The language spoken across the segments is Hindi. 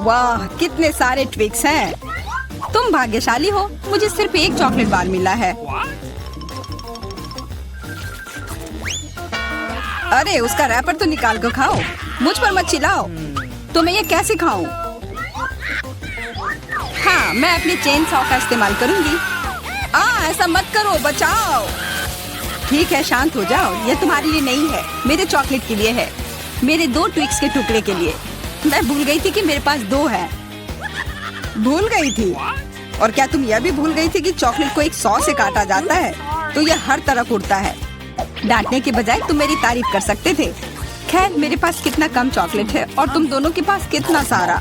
वाह, कितने सारे ट्विक्स हैं। तुम भाग्यशाली हो, मुझे सिर्फ एक चॉकलेट बार मिला है। अरे उसका रैपर तो निकाल कर खाओ, मुझ पर मत चिल्लाओ। तो मैं ये कैसे खाऊं? हाँ, मैं अपने चेन सॉ का इस्तेमाल करूंगी। ऐसा मत करो, बचाओ। ठीक है, शांत हो जाओ। ये तुम्हारे लिए नहीं है, मेरे चॉकलेट के लिए है, मेरे 2 ट्विक्स के टुकड़े के लिए। मैं भूल गई थी कि मेरे पास 2 है। भूल गई थी? और क्या तुम यह भी भूल गई थी कि चॉकलेट को एक सॉ से काटा जाता है तो यह हर तरफ उड़ता है? डांटने के बजाय तुम मेरी तारीफ कर सकते थे। खैर, मेरे पास कितना कम चॉकलेट है और तुम दोनों के पास कितना सारा।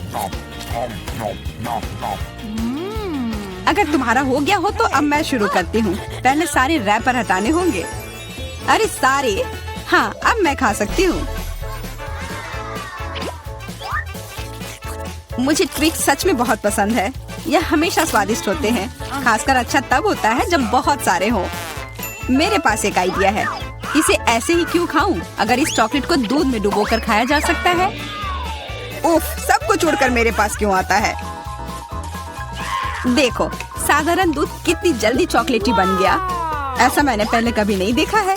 अगर तुम्हारा हो गया हो तो अब मैं शुरू करती हूँ। पहले सारे रैपर हटाने होंगे। अरे सारे? हाँ, अब मैं खा सकती हूँ। मुझे ट्विक्स सच में बहुत पसंद है। यह हमेशा स्वादिष्ट होते हैं। खासकर अच्छा तब होता है जब बहुत सारे हो। मेरे पास एक आइडिया है। इसे ऐसे ही क्यों खाऊं? अगर इस चॉकलेट को दूध में डुबोकर खाया जा सकता है। उफ, सब कुछ उड़कर मेरे पास क्यों आता है? देखो, साधारण दूध कितनी जल्दी चॉकलेटी बन गया। ऐसा मैंने पहले कभी नहीं देखा है।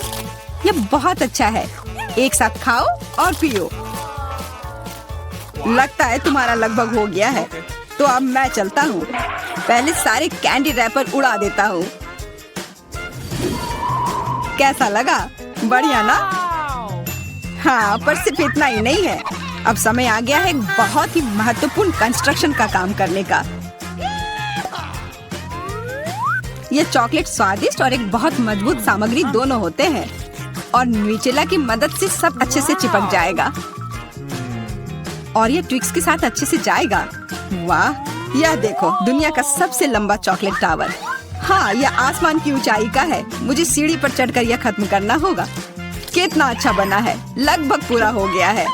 यह बहुत अच्छा है। एक साथ खाओ और पियो। लगता है तुम्हारा लगभग हो गया है, तो अब मैं चलता हूँ। पहले सारे कैंडी रैपर उड़ा देता हूँ। कैसा लगा? बढ़िया ना? हाँ, पर सिर्फ इतना ही नहीं है। अब समय आ गया है एक बहुत ही महत्वपूर्ण कंस्ट्रक्शन का काम करने का। ये चॉकलेट स्वादिष्ट और एक बहुत मजबूत सामग्री दोनों होते हैं और न्यूटेला की मदद से सब अच्छे से चिपक जाएगा और ये ट्विक्स के साथ अच्छे से जाएगा। वाह, यह देखो, दुनिया का सबसे लंबा चॉकलेट टावर। हाँ, यह आसमान की ऊंचाई का है। मुझे सीढ़ी पर चढ़कर यह खत्म करना होगा। कितना अच्छा बना है, लगभग पूरा हो गया है।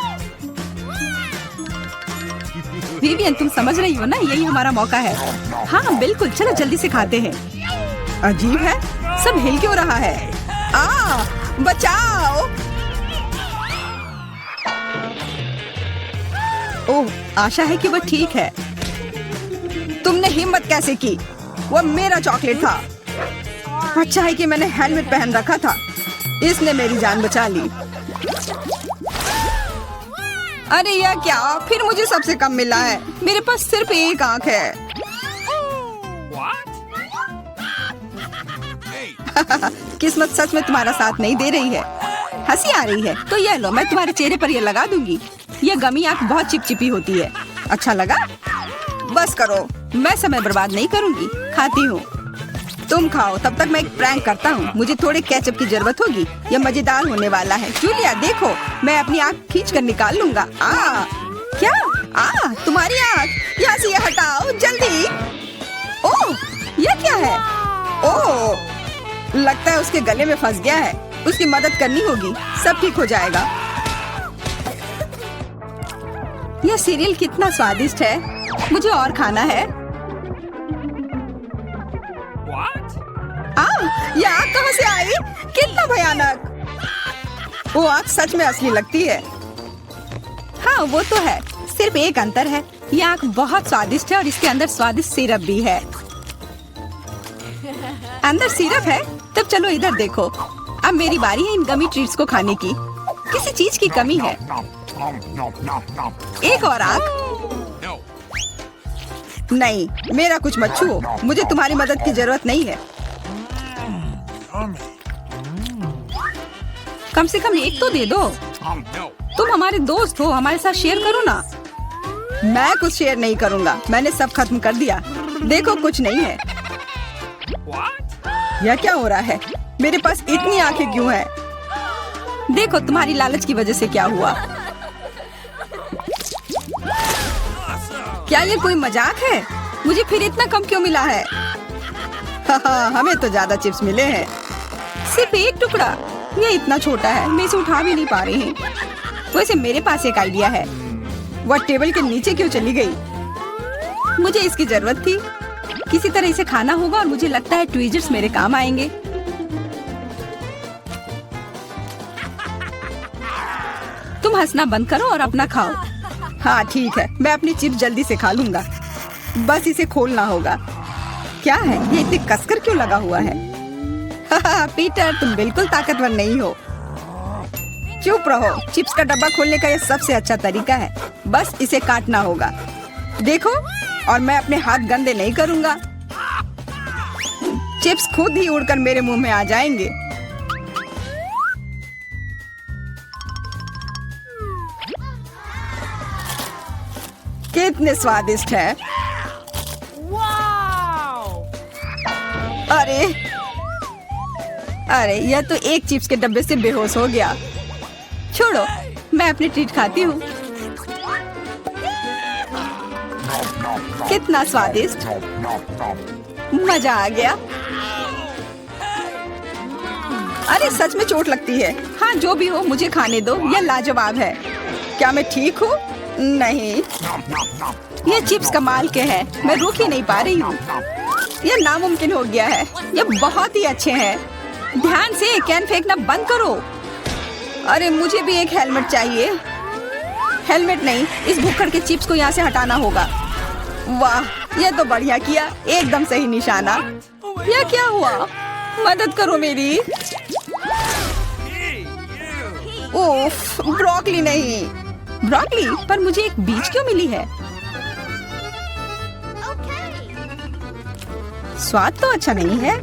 विवियन, तुम समझ रही हो ना, यही हमारा मौका है। हाँ बिल्कुल, चलो जल्दी से खाते हैं। अजीब है, सब हिल क्यों रहा है? बचाओ। ओह, आशा है कि वह ठीक है। तुमने हिम्मत कैसे की? वह मेरा चॉकलेट था। अच्छा है कि मैंने हेलमेट पहन रखा था। इसने मेरी जान बचा ली। अरे यह क्या? फिर मुझे सबसे कम मिला है। मेरे पास सिर्फ एक आंख है। किस्मत सच में तुम्हारा साथ नहीं दे रही है। हंसी आ रही है तो यह लो, मैं तुम्हारे चेहरे पर यह लगा दूंगी। यह गमी आंख बहुत चिपचिपी होती है। अच्छा लगा? बस करो, मैं समय बर्बाद नहीं करूंगी। खाती हूँ, तुम खाओ। तब तक मैं एक प्रैंक करता हूँ। मुझे थोड़े केचप की जरूरत होगी। यह मजेदार होने वाला है। जूलिया देखो, मैं अपनी आँख खींच कर निकाल लूंगा। क्या? तुम्हारी आँख यहाँ से यह हटाओ जल्दी। ओह, यह क्या है? ओह, लगता है उसके गले में फंस गया है। उसकी मदद करनी होगी, सब ठीक हो जाएगा। यह सीरियल कितना स्वादिष्ट है। मुझे और खाना है। यह आग कहाँ से आई? कितना भयानक। वो आग सच में असली लगती है। हाँ वो तो है, सिर्फ एक अंतर है। यह आग बहुत स्वादिष्ट है और इसके अंदर स्वादिष्ट सिरप भी है। अंदर सिरप है? तब चलो इधर देखो। अब मेरी बारी है इन गमी ट्रीट्स को खाने की। किसी चीज की कमी है। एक और आग? नहीं, मेरा कुछ मत छुओ। मुझे तुम्हारी मदद की जरूरत नहीं है। कम से कम एक तो दे दो। तुम हमारे दोस्त हो, हमारे साथ शेयर करो ना। मैं कुछ शेयर नहीं करूँगा। मैंने सब खत्म कर दिया। देखो, कुछ नहीं है। यह क्या हो रहा है? मेरे पास इतनी आंखें क्यों हैं? देखो, तुम्हारी लालच की वजह से क्या हुआ। क्या ये कोई मजाक है? मुझे फिर इतना कम क्यों मिला है? हमें तो ज्यादा चिप्स मिले हैं। सिर्फ एक टुकड़ा? ये इतना छोटा है, मैं इसे उठा भी नहीं पा रही हूँ। वैसे मेरे पास एक आइडिया है। वह टेबल के नीचे क्यों चली गई? मुझे इसकी जरूरत थी। किसी तरह इसे खाना होगा और मुझे लगता है ट्वीजर्स मेरे काम आएंगे। तुम हंसना बंद करो और अपना खाओ। हाँ ठीक है, मैं अपनी चिप्स जल्दी से खा लूंगा। बस इसे खोलना होगा। क्या है ये इतनी कसकर क्यों लगा हुआ है? पीटर, तुम बिल्कुल ताकतवर नहीं हो। चुप रहो। चिप्स का डब्बा खोलने का यह सबसे अच्छा तरीका है। बस इसे काटना होगा। देखो, और मैं अपने हाथ गंदे नहीं करूंगा। चिप्स खुद ही उड़कर मेरे मुंह में आ जाएंगे। कितने स्वादिष्ट है। अरे अरे, यह तो एक चिप्स के डब्बे से बेहोश हो गया। छोड़ो, मैं अपनी ट्रीट खाती हूँ। कितना स्वादिष्ट, मजा आ गया। अरे सच में चोट लगती है। हाँ जो भी हो, मुझे खाने दो। यह लाजवाब है। क्या मैं ठीक हूँ? नहीं, ये चिप्स कमाल के हैं। मैं रुक ही नहीं पा रही हूँ। यह नामुमकिन हो गया है। यह बहुत ही अच्छे हैं। ध्यान से, कैन फेंकना बंद करो। अरे मुझे भी एक हेलमेट चाहिए। हेलमेट नहीं, इस भुक्कड़ के चिप्स को यहाँ से हटाना होगा। वाह, यह तो बढ़िया किया। एकदम सही निशाना। यह क्या हुआ? मदद करो मेरी। ओफ, ब्रोकली नहीं। ब्रोकली? पर मुझे एक बीज क्यों मिली है? स्वाद तो अच्छा नहीं है।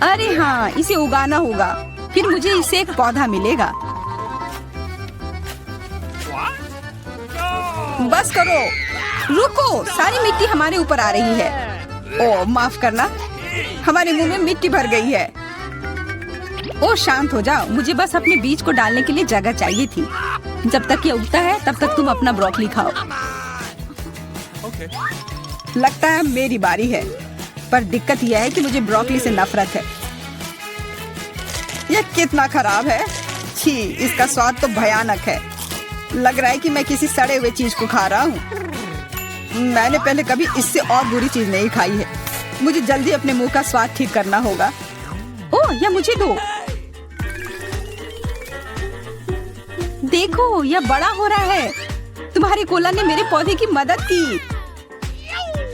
अरे हाँ, इसे उगाना होगा। फिर मुझे इससे एक पौधा मिलेगा। बस करो। रुको, सारी मिट्टी हमारे ऊपर आ रही है। ओह माफ करना, हमारे मुंह में मिट्टी भर गई है। ओह शांत हो जाओ। मुझे बस अपने बीज को डालने के लिए जगह चाहिए थी। जब तक ये उगता है तब तक तुम अपना ब्रोकली खाओ। लगता है मेरी बारी है, पर दिक्कत यह है कि मुझे ब्रोकली से नफरत है। यह कितना खराब है। छी, इसका स्वाद तो भयानक है। लग रहा है कि मैं किसी सड़े हुए चीज को खा रहा हूँ। मैंने पहले कभी इससे और बुरी चीज नहीं खाई है। मुझे जल्दी अपने मुंह का स्वाद ठीक करना होगा। ओह, यह मुझे दो। देखो, यह बड़ा हो रहा है। तुम्हारे कोला ने मेरे पौधे की मदद की।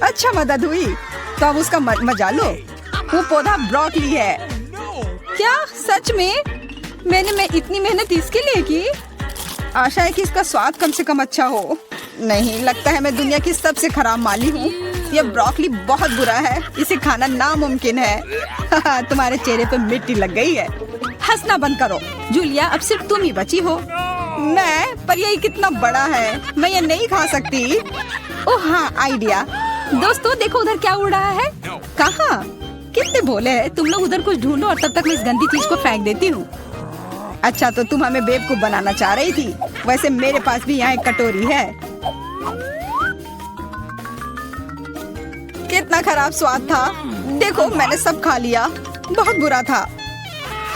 अच्छा मदद हुई, तो अब उसका मजा लो। वो पौधा ब्रोकली है। क्या सच में? मैं इतनी मेहनत इसके लिए की। आशा है कि इसका स्वाद कम से कम अच्छा हो। नहीं, लगता है मैं दुनिया की सबसे खराब माली हूँ। यह ब्रोकली बहुत बुरा है। इसे खाना नामुमकिन है। तुम्हारे चेहरे पे मिट्टी लग गई है। हंसना बंद करो। जूलिया, अब सिर्फ तुम ही बची हो। मैं? पर यही कितना बड़ा है, मैं ये नहीं खा सकती। ओह हाँ, आइडिया। दोस्तों देखो, उधर क्या उड़ रहा है। कहाँ? कितने भोले हैं तुम लोग। उधर कुछ ढूंढो और तब तक मैं इस गंदी चीज को फेंक देती हूँ। अच्छा, तो तुम हमें बेवकूफ बनाना चाह रही थी। वैसे मेरे पास भी यहाँ एक कटोरी है। कितना खराब स्वाद था। देखो, मैंने सब खा लिया। बहुत बुरा था।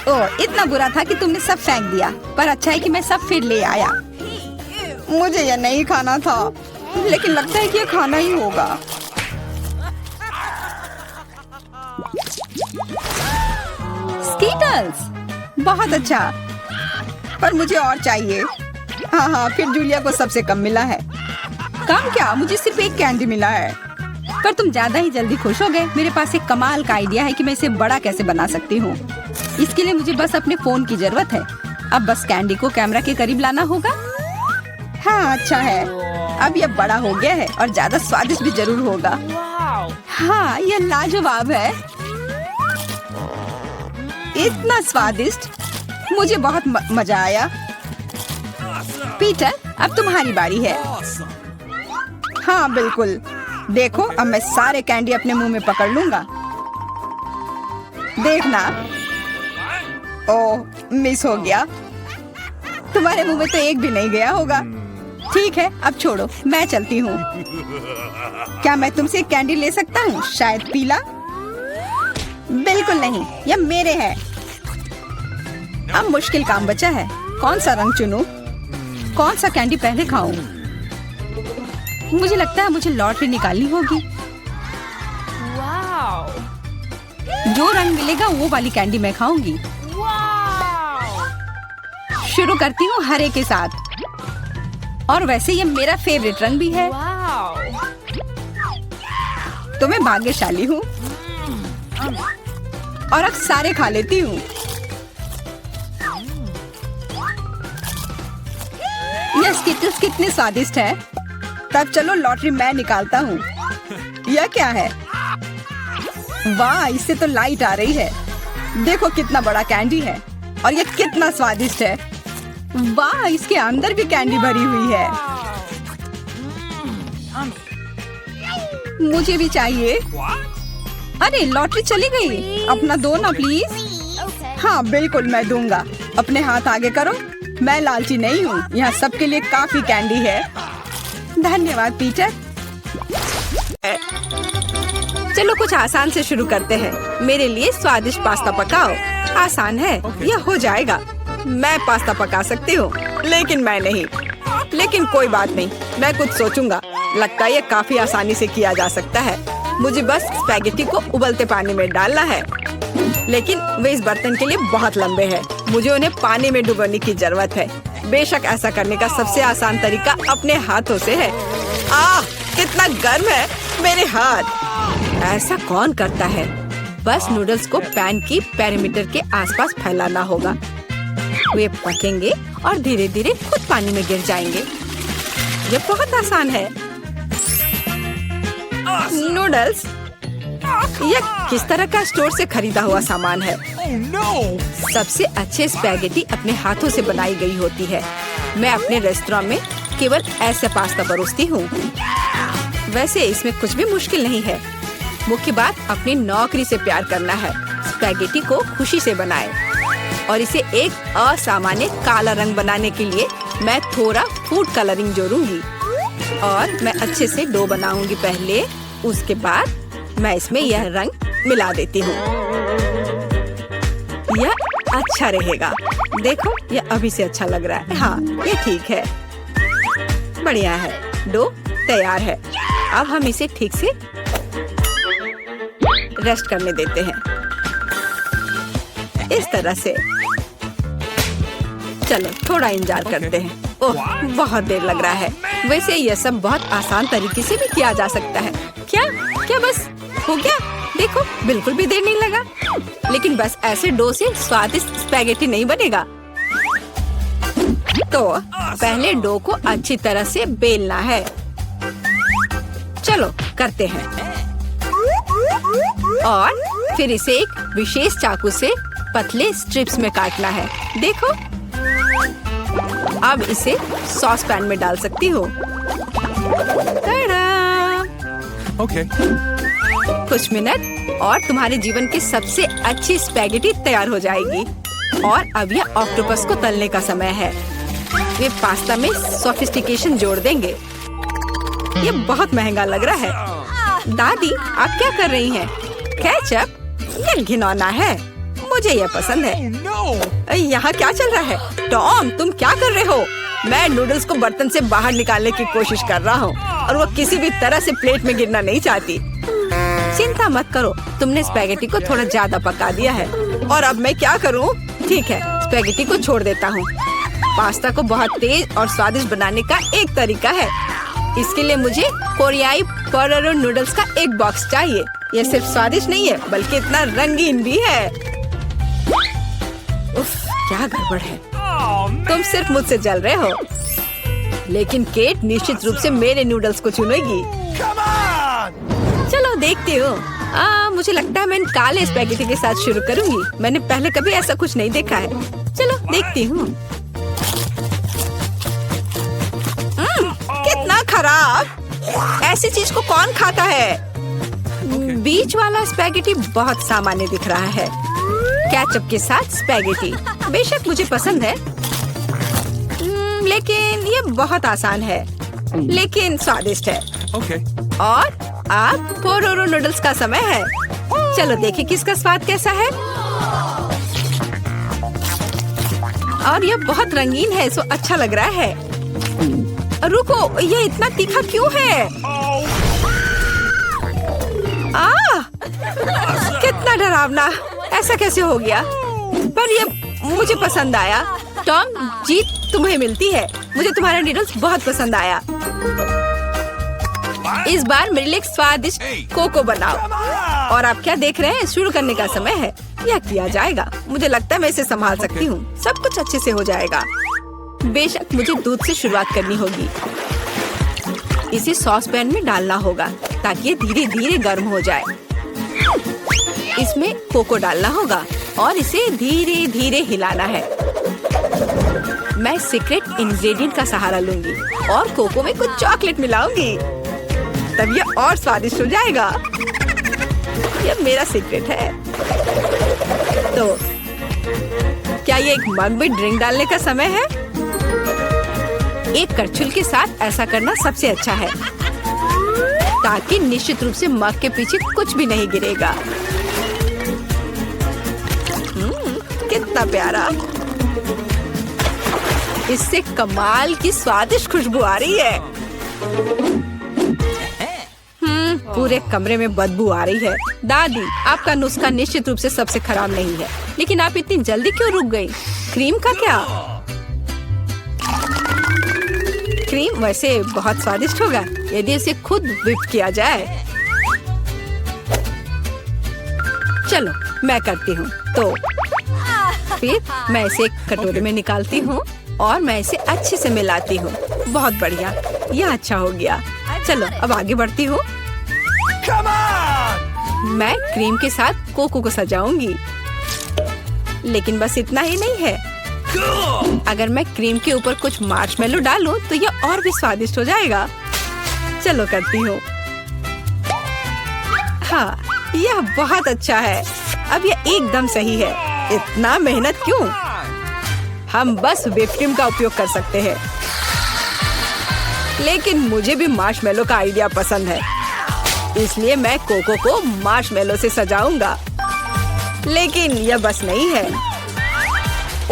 ओह, इतना बुरा था कि तुमने सब फेंक दिया। पर अच्छा है कि मैं सब फिर ले आया। मुझे यह नहीं खाना था, लेकिन लगता है कि यह खाना ही होगा। स्कीटल्स, बहुत अच्छा। पर मुझे और चाहिए। हाँ, फिर जूलिया को सबसे कम मिला है। कम क्या, मुझे सिर्फ एक कैंडी मिला है। पर तुम ज्यादा ही जल्दी खुश हो गए। मेरे पास एक कमाल का आइडिया है कि मैं इसे बड़ा कैसे बना सकती हूँ। इसके लिए मुझे बस अपने फोन की जरूरत है। अब बस कैंडी को कैमरा के करीब लाना होगा। हाँ अच्छा है। अब यह बड़ा हो गया है और ज्यादा स्वादिष्ट भी जरूर होगा। हाँ, यह लाजवाब है। इतना स्वादिष्ट, मुझे बहुत मजा आया। पीटर, अब तुम्हारी बारी है। हाँ बिल्कुल। देखो, अब मैं सारे कैंडी अपने मुंह में पकड़ लूंगा। देखना। ओह, मिस हो गया। तुम्हारे मुंह में तो एक भी नहीं गया होगा। ठीक है, अब छोड़ो, मैं चलती हूँ। क्या मैं तुमसे एक कैंडी ले सकता हूँ? शायद पीला? बिल्कुल नहीं, यह मेरे है। अब मुश्किल काम बचा है। कौन सा रंग चुनूं? कौन सा कैंडी पहले खाऊं? मुझे लगता है मुझे लॉटरी निकालनी होगी। जो रंग मिलेगा वो वाली कैंडी मैं खाऊंगी। शुरू करती हूँ हरे के साथ। और वैसे ये मेरा फेवरेट रंग भी है। तो मैं भाग्यशाली हूँ और अब सारे खा लेती हूँ। ये स्किटल्स कितने स्वादिष्ट है। तब चलो लॉटरी मैं निकालता हूँ। यह क्या है? वाह, इससे तो लाइट आ रही है। देखो कितना बड़ा कैंडी है और ये कितना स्वादिष्ट है। वाह, इसके अंदर भी कैंडी भरी हुई है। मुझे भी चाहिए। अरे लॉटरी चली गई। अपना दो ना प्लीज। हाँ बिल्कुल मैं दूंगा। अपने हाथ आगे करो। मैं लालची नहीं हूँ। यहाँ सबके लिए काफी कैंडी है। धन्यवाद पीटर। चलो कुछ आसान से शुरू करते हैं। मेरे लिए स्वादिष्ट पास्ता पकाओ। आसान है, यह हो जाएगा। मैं पास्ता पका सकती हूँ लेकिन मैं नहीं। लेकिन कोई बात नहीं, मैं कुछ सोचूंगा। लगता है ये काफी आसानी से किया जा सकता है। मुझे बस स्पैगेटी को उबलते पानी में डालना है। लेकिन वे इस बर्तन के लिए बहुत लंबे हैं। मुझे उन्हें पानी में डुबोने की जरूरत है। बेशक ऐसा करने का सबसे आसान तरीका अपने हाथों से है। कितना गर्म है मेरे हाथ। ऐसा कौन करता है? बस नूडल्स को पैन की पेरीमीटर के आसपास फैलाना होगा। वे पकेंगे और धीरे धीरे खुद पानी में गिर जाएंगे। ये बहुत आसान है। नूडल्स, यह किस तरह का स्टोर से खरीदा हुआ सामान है। सबसे अच्छे स्पैगेटी अपने हाथों से बनाई गई होती है। मैं अपने रेस्टोरेंट में केवल ऐसे पास्ता परोसती हूँ। वैसे इसमें कुछ भी मुश्किल नहीं है। मुख्य बात अपनी नौकरी से प्यार करना है। स्पैगेटी को खुशी से बनाएं और इसे एक असामान्य काला रंग बनाने के लिए मैं थोड़ा फूड कलरिंग जोड़ूंगी और मैं अच्छे से डो बनाऊंगी पहले। उसके बाद मैं इसमें यह रंग मिला देती हूँ। यह अच्छा रहेगा। देखो यह अभी से अच्छा लग रहा है। हाँ ये ठीक है, बढ़िया है। डो तैयार है। अब हम इसे ठीक से रेस्ट करने देते हैं इस तरह से। चलो थोड़ा इंतजार करते हैं। ओह बहुत देर लग रहा है। वैसे यह सब बहुत आसान तरीके से भी किया जा सकता है। क्या बस हो गया? देखो बिल्कुल भी देर नहीं लगा। लेकिन बस ऐसे डो से स्वादिष्ट स्पैगेटी नहीं बनेगा। तो पहले डो को अच्छी तरह से बेलना है। चलो करते हैं। और फिर इसे एक विशेष चाकू से पतले स्ट्रिप्स में काटना है। देखो अब इसे सॉस पैन में डाल सकती हो। Okay. कुछ मिनट और तुम्हारे जीवन की सबसे अच्छी स्पैगेटी तैयार हो जाएगी। और अब यह ऑक्टोपस को तलने का समय है। वे पास्ता में सोफिस्टिकेशन जोड़ देंगे। ये बहुत महंगा लग रहा है। दादी आप क्या कर रही हैं? केचप? ये घिनौना है। मुझे यह पसंद है। यहाँ क्या चल रहा है? टॉम तुम क्या कर रहे हो? मैं नूडल्स को बर्तन से बाहर निकालने की कोशिश कर रहा हूँ और वो किसी भी तरह से प्लेट में गिरना नहीं चाहती। चिंता मत करो, तुमने स्पैगेटी को थोड़ा ज्यादा पका दिया है। और अब मैं क्या करूँ? ठीक है, स्पैगेटी को छोड़ देता हूँ। पास्ता को बहुत तेज और स्वादिष्ट बनाने का एक तरीका है। इसके लिए मुझे कोरियाई पोटेटो नूडल्स का एक बॉक्स चाहिए। यह सिर्फ स्वादिष्ट नहीं है बल्कि इतना रंगीन भी है। उफ, क्या गड़बड़ है। तुम सिर्फ मुझसे जल रहे हो। लेकिन केट निश्चित रूप से मेरे नूडल्स को चुनेगी। चलो देखते हो। मुझे लगता है मैं इन काले स्पैगेटी के साथ शुरू करूंगी। मैंने पहले कभी ऐसा कुछ नहीं देखा है। चलो देखती हूँ। कितना खराब। ऐसी चीज को कौन खाता है? बीच वाला स्पैगेटी बहुत सामान्य दिख रहा है। केचप के साथ स्पैगेटी बेशक मुझे पसंद है। लेकिन ये बहुत आसान है लेकिन स्वादिष्ट है। और अब पोटेटो नूडल्स का समय है। चलो देखें किसका स्वाद कैसा है। और यह बहुत रंगीन है, सो अच्छा लग रहा है। रुको, ये इतना तीखा क्यों है? कितना डरावना। ऐसा कैसे हो गया? पर ये मुझे पसंद आया। टॉम, जीत तुम्हें मिलती है। मुझे तुम्हारा नूडल्स बहुत पसंद आया। इस बार मेरे लिए एक स्वादिष्ट कोको बनाओ। और आप क्या देख रहे हैं? शुरू करने का समय है। यह किया जाएगा। मुझे लगता है मैं इसे संभाल सकती हूँ। सब कुछ अच्छे से हो जाएगा। बेशक मुझे दूध से शुरुआत करनी होगी। इसे सॉस पैन में डालना होगा ताकि ये धीरे धीरे गर्म हो जाए। इसमें कोको डालना होगा और इसे धीरे धीरे हिलाना है। मैं सीक्रेट इंग्रेडिएंट का सहारा लूंगी और कोको में कुछ चॉकलेट मिलाऊंगी, तब यह और स्वादिष्ट हो जाएगा। यह मेरा सीक्रेट है। तो क्या ये एक मग में ड्रिंक डालने का समय है? एक करछुल के साथ ऐसा करना सबसे अच्छा है ताकि निश्चित रूप से मग के पीछे कुछ भी नहीं गिरेगा। कितना प्यारा! इससे कमाल की स्वादिष्ट खुशबू आ रही है। पूरे कमरे में बदबू आ रही है। दादी, आपका नुस्खा निश्चित रूप से सबसे खराब नहीं है, लेकिन आप इतनी जल्दी क्यों रुक गई? क्रीम का क्या? क्रीम वैसे बहुत स्वादिष्ट होगा यदि इसे खुद व्हिप किया जाए। चलो मैं करती हूँ। तो फिर मैं इसे एक कटोरे में निकालती हूँ और मैं इसे अच्छे से मिलाती हूँ। बहुत बढ़िया, यह अच्छा हो गया। चलो अब आगे बढ़ती हूँ। मैं क्रीम के साथ कोको को सजाऊंगी, लेकिन बस इतना ही नहीं है। अगर मैं क्रीम के ऊपर कुछ मार्शमेलो डालूं तो यह और भी स्वादिष्ट हो जाएगा। चलो करती हूँ। हाँ, यह बहुत अच्छा है। अब यह एकदम सही है। इतना मेहनत क्यों? हम बस व्हिप क्रीम का उपयोग कर सकते हैं। लेकिन मुझे भी मार्शमेलो का आइडिया पसंद है, इसलिए मैं कोको को मार्शमेलो से सजाऊंगा। लेकिन यह बस नहीं है।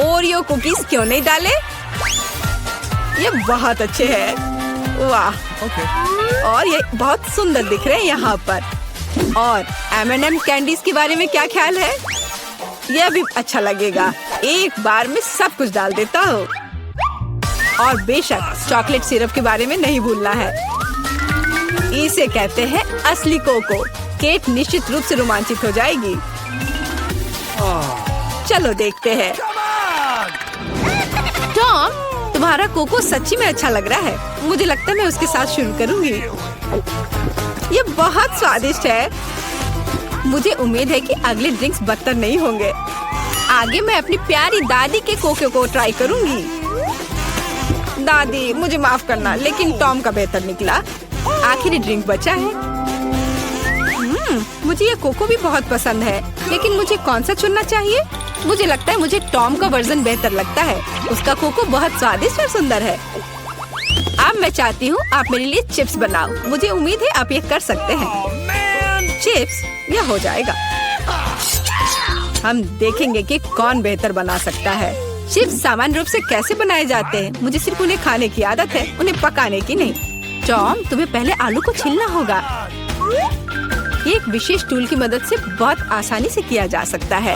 ओरियो कुकीज क्यों नहीं डाले? ये बहुत अच्छे हैं। वाह! और ये बहुत सुंदर दिख रहे हैं यहाँ पर। और M&M कैंडीज के बारे में क्या ख्याल है? यह भी अच्छा लगेगा। एक बार में सब कुछ डाल देता हूँ। और बेशक चॉकलेट सिरप के बारे में नहीं भूलना है। इसे कहते हैं असली कोको। केट निश्चित रूप से रोमांचित हो जाएगी। चलो देखते हैं। टॉम, तुम्हारा कोको सच्ची में अच्छा लग रहा है। मुझे लगता है मैं उसके साथ शुरू करूंगी। ये बहुत स्वादिष्ट है। मुझे उम्मीद है कि अगले ड्रिंक्स बदतर नहीं होंगे। आगे मैं अपनी प्यारी दादी के कोको को ट्राई करूंगी। दादी, मुझे माफ करना, लेकिन टॉम का बेहतर निकला। आखिरी ड्रिंक बचा है। मुझे ये कोको भी बहुत पसंद है, लेकिन मुझे कौन सा चुनना चाहिए? मुझे लगता है मुझे टॉम का वर्जन बेहतर लगता है। उसका कोको बहुत स्वादिष्ट और सुंदर है। अब मैं चाहती हूँ आप मेरे लिए चिप्स बनाओ। मुझे उम्मीद है आप ये कर सकते हैं। चिप्स, यह हो जाएगा। हम देखेंगे कि कौन बेहतर बना सकता है। चिप्स सामान्य रूप से कैसे बनाए जाते हैं? मुझे सिर्फ उन्हें खाने की आदत है, उन्हें पकाने की नहीं। टॉम, तुम्हें पहले आलू को छीलना होगा। ये एक विशेष टूल की मदद से बहुत आसानी से किया जा सकता है।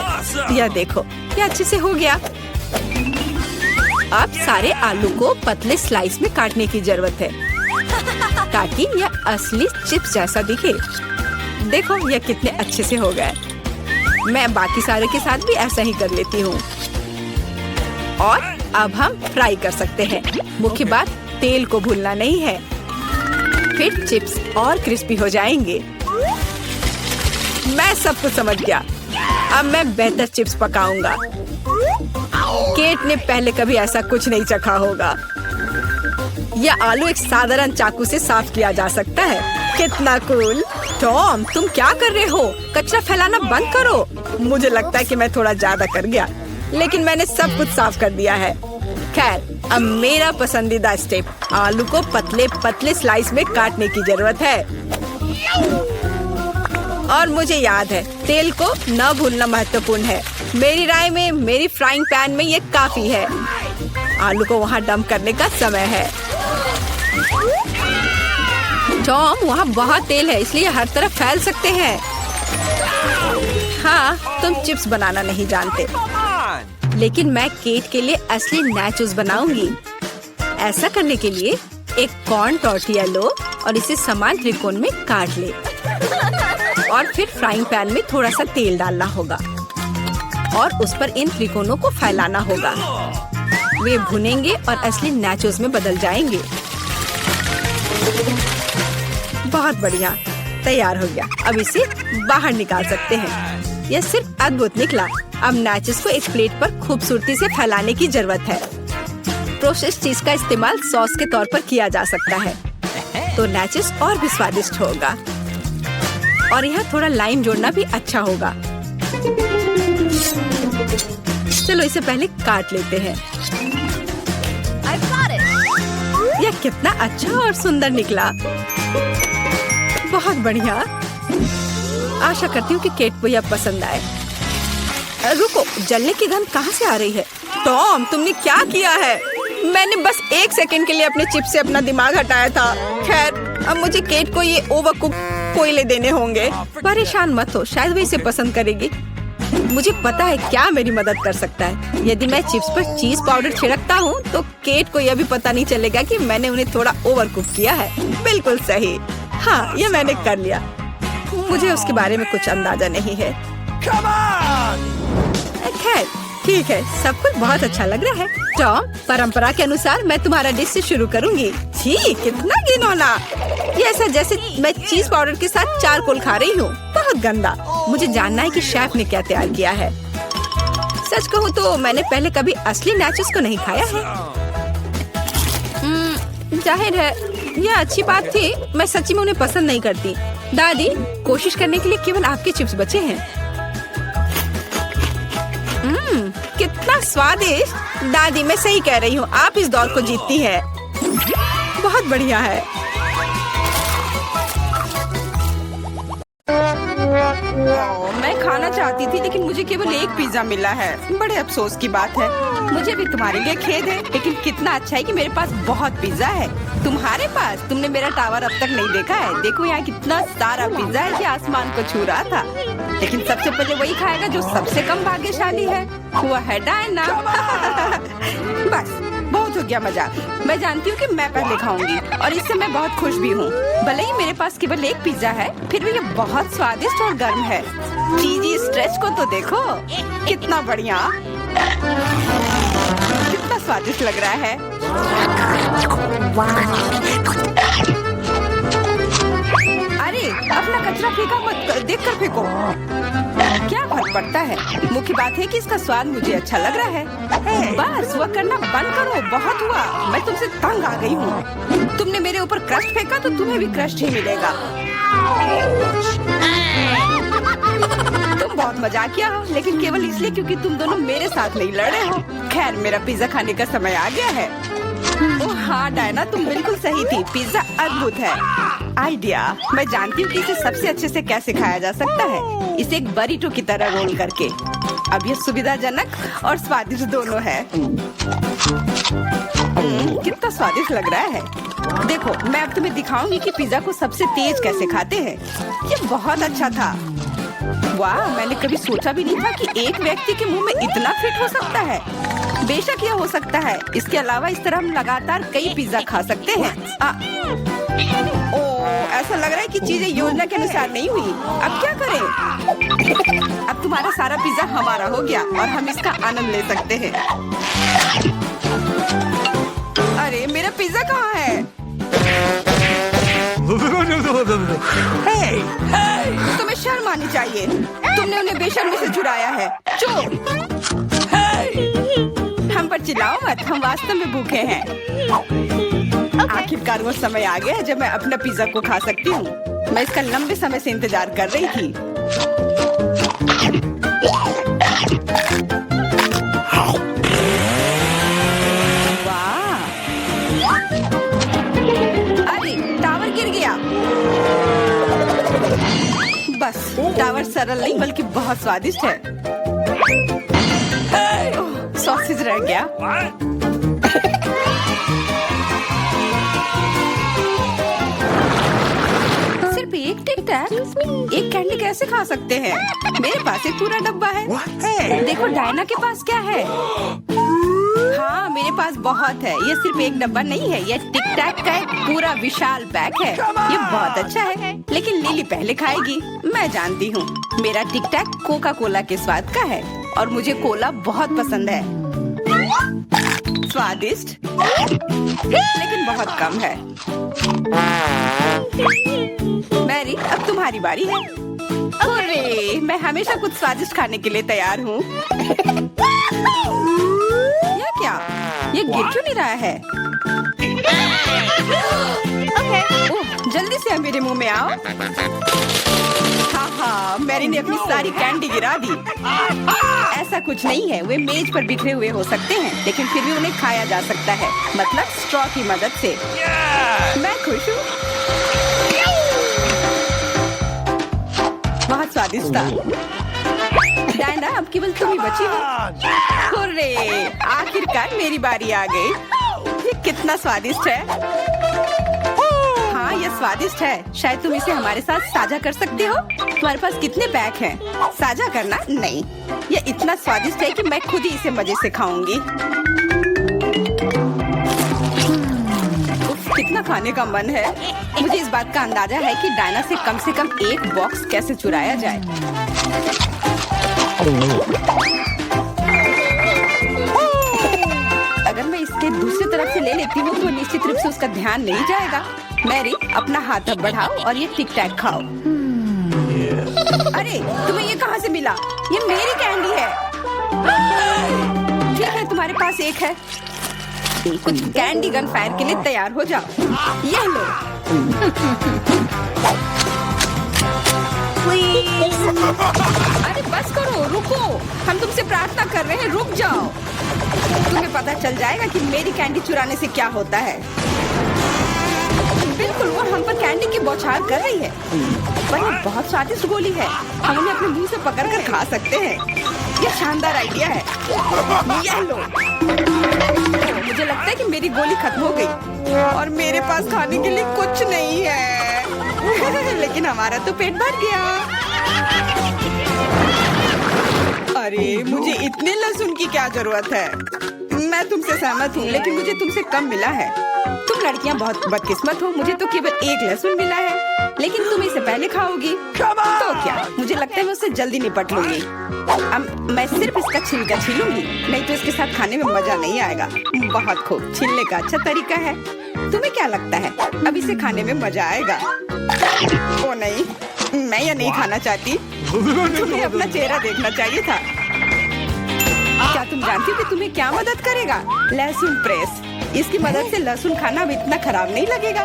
यह देखो, यह अच्छे से हो गया। अब सारे आलू को पतले स्लाइस में काटने की जरूरत है ताकि यह असली चिप्स जैसा दिखे। देखो यह कितने अच्छे से हो गए। मैं बाकी सारे के साथ भी ऐसा ही कर लेती हूँ। और अब हम फ्राई कर सकते हैं। मुख्य बात, तेल को भूलना नहीं है। फिर चिप्स और क्रिस्पी हो जाएंगे। मैं सब कुछ समझ गया। अब मैं बेहतर चिप्स पकाऊंगा। केट ने पहले कभी ऐसा कुछ नहीं चखा होगा। यह आलू एक साधारण चाकू से साफ किया जा सकता है। कितना कूल! टॉम, तुम क्या कर रहे हो? कचरा फैलाना बंद करो। मुझे लगता है कि मैं थोड़ा ज्यादा कर गया, लेकिन मैंने सब कुछ साफ कर दिया है। खैर, अब मेरा पसंदीदा स्टेप, आलू को पतले पतले स्लाइस में काटने की जरूरत है। और मुझे याद है, तेल को न भूलना महत्वपूर्ण है। मेरी राय में मेरी फ्राइंग पैन में ये काफी है। आलू को वहाँ डंप करने का समय है। टॉम, वहाँ बहुत तेल है, इसलिए हर तरफ फैल सकते हैं। हाँ, तुम चिप्स बनाना नहीं जानते, लेकिन मैं केट के लिए असली नाचोस बनाऊंगी। ऐसा करने के लिए एक कॉर्न टॉर्टिया लो और इसे समान त्रिकोण में काट ले और फिर फ्राइंग पैन में थोड़ा सा तेल डालना होगा और उस पर इन त्रिकोणों को फैलाना होगा। वे भुनेंगे और असली नाचोस में बदल जाएंगे। बहुत बढ़िया, तैयार हो गया। अब इसे बाहर निकाल सकते हैं। यह सिर्फ अद्भुत निकला। अब नाचोस को एक प्लेट पर खूबसूरती से फैलाने की जरूरत है। प्रोसेस्ड चीज का इस्तेमाल सॉस के तौर पर किया जा सकता है तो नाचोस और भी स्वादिष्ट होगा। और यहाँ थोड़ा लाइम जोड़ना भी अच्छा होगा। चलो इसे पहले काट लेते हैं। यह कितना अच्छा और सुंदर निकला। बहुत बढ़िया। आशा करती हूँ कि केट को यह पसंद आए। रुको, जलने की गंध कहाँ से आ रही है? टॉम, तुमने क्या किया है? मैंने बस 1 सेकंड के लिए अपने चिप से अपना दिमाग हटाया था। खैर, अब मुझे केट को ये ओवरकुक कोयले देने होंगे। परेशान मत हो, शायद वो इसे पसंद करेगी। मुझे पता है क्या मेरी मदद कर सकता है। यदि मैं चिप्स पर चीज पाउडर छिड़कता हूँ तो केट को यह भी पता नहीं चलेगा कि मैंने उन्हें थोड़ा ओवरकुक किया है। बिल्कुल सही। हाँ, ये मैंने कर लिया। मुझे उसके बारे में कुछ अंदाजा नहीं है। खैर, ठीक है, सब कुछ बहुत अच्छा लग रहा है। टॉम, परंपरा के अनुसार मैं तुम्हारा डिश से शुरू करूंगी। छी, कितना घिनौना। ये ऐसा जैसे मैं चीज पाउडर के साथ चारकोल खा रही हूँ। बहुत गंदा। मुझे जानना है कि शेफ ने क्या तैयार किया है। सच कहूँ तो मैंने पहले कभी असली नाचोस को नहीं खाया है। जाहिर है यह अच्छी बात थी। मैं सच्ची में उन्हें पसंद नहीं करती। दादी, कोशिश करने के लिए केवल आपके चिप्स बचे हैं। कितना स्वादिष्ट। दादी, मैं सही कह रही हूँ, आप इस दौर को जीतती है। बहुत बढ़िया है। मैं खाना चाहती थी लेकिन मुझे केवल एक पिज्जा मिला है। बड़े अफसोस की बात है। मुझे भी तुम्हारे लिए खेद है, लेकिन कितना अच्छा है कि मेरे पास बहुत पिज्जा है। तुम्हारे पास? तुमने मेरा टावर अब तक नहीं देखा है। देखो यहाँ कितना सारा पिज्जा है कि आसमान को छू रहा था। लेकिन सबसे पहले वही खाएगा जो सबसे कम भाग्यशाली है। वो है डायना। बस, बहुत हो गया मजा। मैं जानती हूँ कि मैं पहले खाऊंगी और इससे मैं बहुत खुश भी हूँ। भले ही मेरे पास केवल एक पिज्जा है, फिर भी ये बहुत स्वादिष्ट और गर्म है। चीजी स्ट्रेच को तो देखो, कितना बढ़िया, कितना स्वादिष्ट लग रहा है। अरे, अपना कचरा फेंका मत, देखकर फेंको। क्या फर्क पड़ता है? मुख्य बात है कि इसका स्वाद मुझे अच्छा लग रहा है। बस वह करना बंद करो, बहुत हुआ। मैं तुमसे तंग आ गई हूँ। तुमने मेरे ऊपर क्रस्ट फेंका तो तुम्हें भी क्रस्ट ही मिलेगा। तुम बहुत मजाकिया हो, लेकिन केवल इसलिए क्योंकि तुम दोनों मेरे साथ नहीं लड़े हो। खैर, मेरा पिज्जा खाने का समय आ गया है। ओह हाँ डायना, तुम बिल्कुल सही थी। पिज्जा अद्भुत है। आइडिया, मैं जानती हूँ कि इसे सबसे अच्छे से कैसे खाया जा सकता है। इसे एक बरीटो की तरह रोल करके। अब यह सुविधाजनक और स्वादिष्ट दोनों है। कितना स्वादिष्ट लग रहा है। देखो, मैं अब तुम्हें दिखाऊंगी कि पिज्जा को सबसे तेज कैसे खाते हैं। ये बहुत अच्छा था। वाह, मैंने कभी सोचा भी नहीं था कि एक व्यक्ति के मुंह में इतना फिट हो सकता है। बेशक यह हो सकता है। इसके अलावा इस तरह हम लगातार कई पिज्जा खा सकते हैं। ऐसा लग रहा है कि चीजें योजना के अनुसार नहीं हुई। अब क्या करें? अब तुम्हारा सारा पिज्जा हमारा हो गया और हम इसका आनंद ले सकते हैं। अरे, मेरा पिज्जा कहाँ है? तुम्हें शर्म आनी चाहिए। तुमने उन्हें बेशर्मी से चुराया है। चुप! हम पर चिल्लाओ मत, हम वास्तव में भूखे हैं। आखिरकार वो समय आ गया है जब मैं अपना पिज्जा को खा सकती हूँ। मैं इसका लंबे समय से इंतजार कर रही थी। वाह! अरे, टावर गिर गया। बस, टावर सरल नहीं बल्कि बहुत स्वादिष्ट है। सॉसेज रह गया। सिर्फ एक टिक टैक, एक कैंडी कैसे खा सकते हैं? मेरे पास एक पूरा डब्बा है। देखो डायना के पास क्या है। हाँ, मेरे पास बहुत है। ये सिर्फ एक डब्बा नहीं है, ये टिक टैक का एक पूरा विशाल पैक है। ये बहुत अच्छा है, लेकिन लिली पहले खाएगी। मैं जानती हूँ, मेरा टिक टैक कोका कोला के स्वाद का है और मुझे कोला बहुत पसंद है। स्वादिष्ट, लेकिन बहुत कम है। मैरी, अब तुम्हारी बारी है। अरे, मैं हमेशा कुछ स्वादिष्ट खाने के लिए तैयार हूँ। यह क्या? ये गिर क्यों नहीं रहा है? ओह, जल्दी से मेरे मुंह में आओ। हाँ, मैरी ने अपनी सारी कैंडी गिरा दी। ऐसा कुछ नहीं है, वे मेज पर बिखरे हुए हो सकते हैं, लेकिन फिर भी उन्हें खाया जा सकता है, मतलब स्ट्रॉ की मदद से। मैं खुश हूँ। बहुत स्वादिष्ट था। डायना, अब केवल तुम ही बची हो। हुर्रे, आखिरकार मेरी बारी आ गई। ये कितना स्वादिष्ट है। हाँ, ये स्वादिष्ट है। शायद तुम इसे हमारे साथ साझा कर सकते हो। तुम्हारे पास कितने पैक हैं? साझा करना नहीं। ये इतना स्वादिष्ट है कि मैं खुद ही इसे मजे से खाऊंगी। कितना खाने का मन है। मुझे इस बात का अंदाजा है कि डायना से कम एक बॉक्स कैसे चुराया जाए। अगर मैं इसके दूसरी तरफ से ले लेती हूँ तो निश्चित रूप से उसका ध्यान नहीं जाएगा। मैरी, अपना हाथ अब बढ़ाओ और ये टिक टैक खाओ। अरे, तुम्हें ये कहाँ से मिला? ये मेरी कैंडी है। ठीक है, तुम्हारे पास एक है। कुछ कैंडी गन फायर के लिए तैयार हो जाओ। ये लो। अरे बस करो, रुको। हम तुमसे प्रार्थना कर रहे हैं, रुक जाओ। तुम्हें पता चल जाएगा कि मेरी कैंडी चुराने से क्या होता है। बिल्कुल, वो हम पर कैंडी की बौछार कर रही है। पर ये बहुत स्वादिष्ट गोली है। हम उन्हें अपने मुंह से पकड़कर खा सकते हैं। ये शानदार आइडिया है। ये लो। मुझे लगता है कि मेरी गोली खत्म हो गई और मेरे पास खाने के लिए कुछ नहीं है। लेकिन हमारा तो पेट भर गया। अरे, मुझे इतने लहसुन की क्या जरूरत है? मैं तुमसे सहमत हूँ, लेकिन मुझे तुमसे कम मिला है। तुम लड़कियाँ बहुत बदकिस्मत हो। मुझे तो केवल एक लहसुन मिला है, लेकिन तुम इसे पहले खाओगी। तो क्या? मुझे लगता है मैं उससे जल्दी निपट लूंगी। अब मैं सिर्फ इसका छिलका छीलूंगी, नहीं तो इसके साथ खाने में मजा नहीं आएगा। बहुत खूब, छीलने का अच्छा तरीका है। तुम्हें क्या लगता है अब इसे खाने में मजा आएगा? ओ नहीं, मैं यह नहीं खाना चाहती। तुम्हें अपना चेहरा देखना चाहिए था। क्या तुम जानती हो कि तुम्हें क्या मदद करेगा? लहसुन प्रेस। इसकी मदद से लहसुन खाना अब इतना खराब नहीं लगेगा।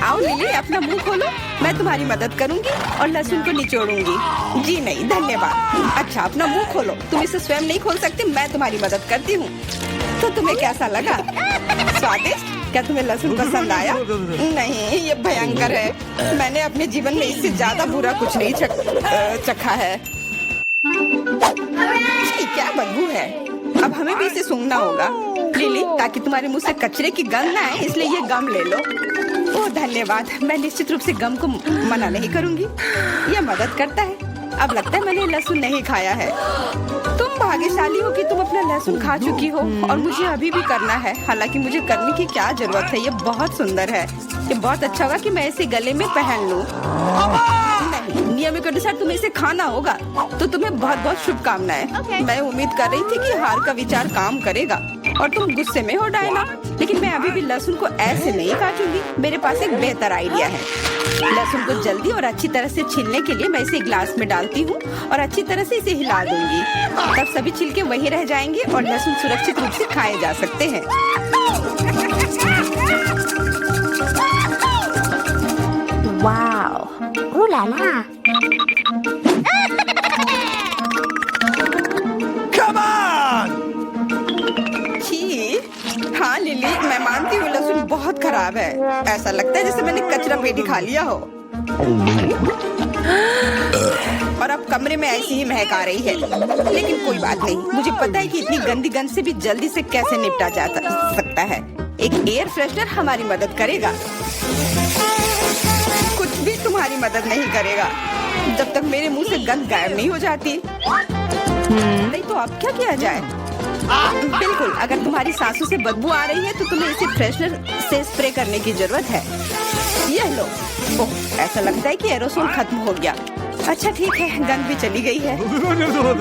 आओ लिली, अपना मुंह खोलो। मैं तुम्हारी मदद करूंगी और लहसुन को निचोड़ूंगी। जी नहीं, धन्यवाद। अच्छा, अपना मुंह खोलो। तुम इसे स्वयं नहीं खोल सकती, मैं तुम्हारी मदद करती हूँ। तो तुम्हें कैसा लगा? स्वादिष्ट? क्या तुम्हें लहसुन पसंद आया? नहीं, ये भयंकर है। मैंने अपने जीवन में इससे ज्यादा बुरा कुछ नहीं चखा है। क्या बदबू है। अब हमें भी इसे सूंघना होगा। लिली, ताकि तुम्हारे मुंह से कचरे की गंध ना आए, इसलिए ये गम ले लो। ओह धन्यवाद। मैं निश्चित रूप से गम को मना नहीं करूंगी। यह मदद करता है। अब लगता है मैंने लहसुन नहीं खाया है। तुम भाग्यशाली हो कि तुम अपना लहसुन खा चुकी हो और मुझे अभी भी करना है। हालांकि मुझे करने की क्या जरूरत है, ये बहुत सुंदर है। ये बहुत अच्छा होगा कि मैं इसे गले में पहन लूं। नहीं, नियम के अनुसार तुम्हें इसे खाना होगा। तो तुम्हें बहुत बहुत शुभकामनाएं। मैं उम्मीद कर रही थी कि हार का विचार काम करेगा और तुम गुस्से में हो डायना, लेकिन मैं अभी भी लहसुन को ऐसे नहीं काटूंगी। मेरे पास एक बेहतर आइडिया है। लहसुन को जल्दी और अच्छी तरह से छीलने के लिए मैं इसे ग्लास में डालती हूँ और अच्छी तरह से इसे हिला दूंगी। तब सभी छिलके वहीं रह जाएंगे और लहसुन सुरक्षित रूप से खाए जा सकते हैं। Wow, ooh la la। Come on! छी, हाँ लिली, मैं मानती हूँ लहसुन बहुत खराब है। ऐसा लगता है जैसे मैंने कचरा पेटी खा लिया हो। और अब कमरे में ऐसी ही महक आ रही है। लेकिन कोई बात नहीं, मुझे पता है कि इतनी गंदी गंध से भी जल्दी से कैसे निपटा जा सकता है। एक एयर फ्रेशनर हमारी मदद करेगा। कुछ भी तुम्हारी मदद नहीं करेगा। जब तक मेरे मुंह से गंद गायब नहीं हो जाती। नहीं तो अब क्या किया जाए? बिल्कुल, अगर तुम्हारी सासू से बदबू आ रही है तो तुम्हें इसे फ्रेशनर से स्प्रे करने की जरूरत है। ये लो। ओह, ऐसा लगता है कि एरोसोल खत्म हो गया। अच्छा ठीक है, गंद भी चली गई है।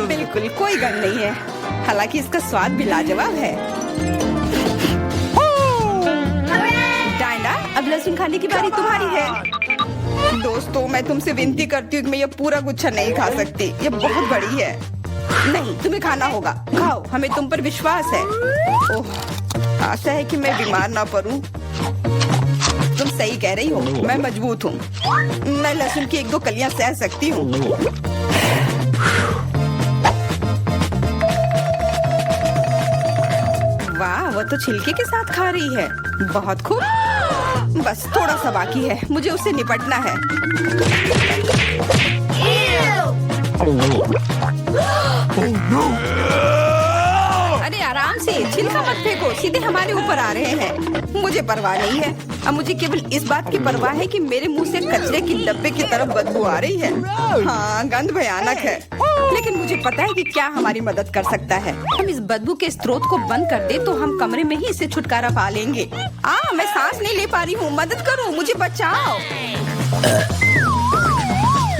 बिल्कुल कोई गंद नहीं है, हालांकि इसका स्वाद भी लाजवाब है। डायना, अब लहसुन खाने की बारी तुम्हारी है। दोस्तों, मैं तुमसे विनती करती हूँ कि मैं ये पूरा गुच्छा नहीं खा सकती, ये बहुत बड़ी है। नहीं, तुम्हें खाना होगा, खाओ, हमें तुम पर विश्वास है। ओह, आशा है कि मैं बीमार ना पड़ूं। तुम सही कह रही हो, मैं मजबूत हूँ। मैं लहसुन की 1-2 कलियां सह सकती हूँ। वाह, वो तो छिलके के साथ खा रही है। बहुत खूब। बस थोड़ा सा बाकी है, मुझे उससे निपटना है। अरे आराम से, छिलका मत फेंको, सीधे हमारे ऊपर आ रहे हैं। मुझे परवाह नहीं है, अब मुझे केवल इस बात की परवाह है कि मेरे मुंह से कचरे की डब्बे की तरफ बदबू आ रही है। हाँ, गंध भयानक है, लेकिन मुझे पता है कि क्या हमारी मदद कर सकता है। हम इस बदबू के स्रोत को बंद कर दे तो हम कमरे में ही इसे छुटकारा पा लेंगे। मैं सांस नहीं ले पा रही हूँ, मदद करो, मुझे बचाओ।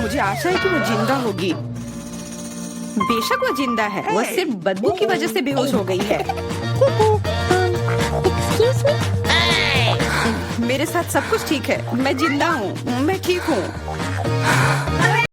मुझे आशा है कि वो जिंदा होगी। बेशक वो जिंदा है, वो सिर्फ बदबू की वजह से बेहोश हो गई है। मेरे साथ सब कुछ ठीक है, मैं जिंदा हूँ, मैं ठीक हूँ।